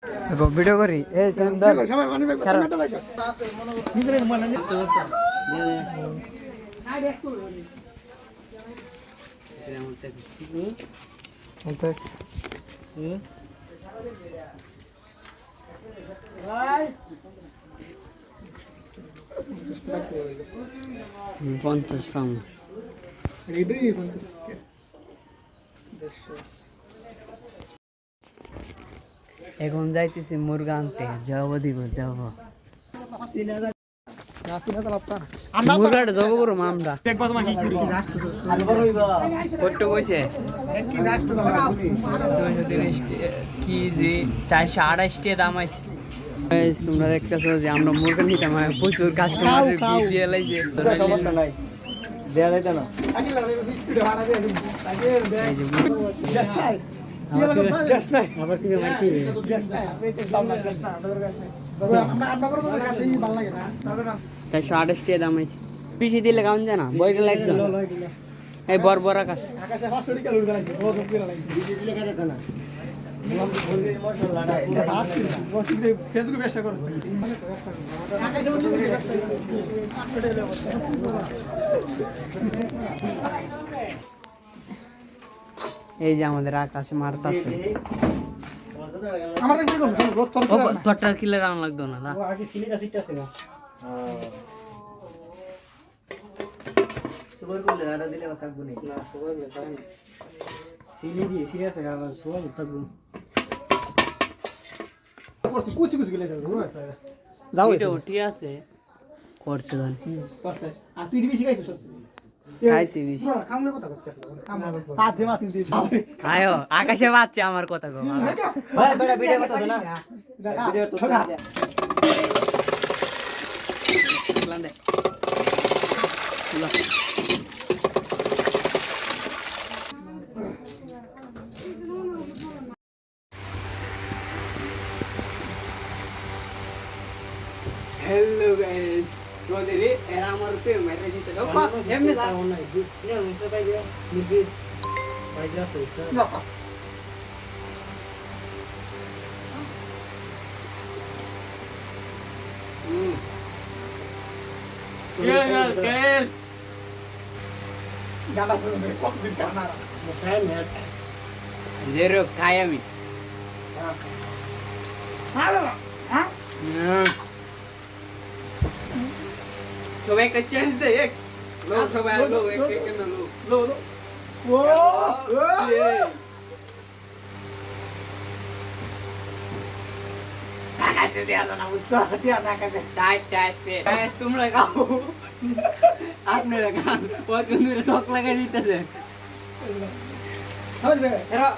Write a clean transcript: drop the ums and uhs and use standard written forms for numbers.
দেখো ভিডিও করি এই সেম দল সবাই মানে মেটা লাগে ভিতরে মনে নেই তো পঞ্চাশ ফ্রাম এখন যাইতেছি মুরগা আনতে যাবো দিব যাবো মুরগাটা যাবো করো আমরা কত কইছে কেজি 428 দাম আছে তোমরা দেখতেছো যে আমরা মুরগা নিতে মানে প্রচুর কাস্টমার দিয়ে লাইছে সমস্যা নাই দেয়া যাইতে না আবার কি মারছি 428 দাম আছে পিছি দিলে কাউন জানা বইটা লাগছে এই বড় আকাশ আকাশে 500 টাকা লুট গেছে ও তো কিরা লাগে দিদি দিলে কেন না ফেসবুক ব্যবসা করছ এই যে আমাদের আকাশে মারতাছে আমার দেখি তোরটার কিলে রান লাগতো না ও আগে সিলিটা সিটটা ছিল সুপার করলে আড়া দিলে আর থাকবো না সুপার করলে থাকবে সিলি দিয়ে সিরিয়াস আছে আবার সুপার থাকবো করছি কুচি গেলে যাও এটা উঠি আছে করতে দেন করছে আর তুই বেশি খাইছিস সত্যি খাইছি বেশি কামলে কথা কইতে কামলে পাঁচ মাস নিতে খায়ো আকাশে বাচ্চা আমার কথা গো ভাই বেটা ভিডিও কথা দে না ভিডিও তো লান্দে हेलो गाइस तो दे एरा আমার पे মেরে দিতে দাও এমনি দাও না না মুছে পাই দিও মুরগি পাই যা পয়সা ¿Qué? জানা তো কত দিন কানা মুসাই মেট Zero kaya mi. হ্যাঁ সবাই একটা চান্স দে এক লো সবাই লো এক এক না লো লো লো ও আকাশে দিয়া না উৎস দিয়া না আকাশে টাইট টাইট পে গাইস তোমরা গাও আপনারা গান ওই কিন্তু শক লাগাই দিতেছে হ্যাঁ এরা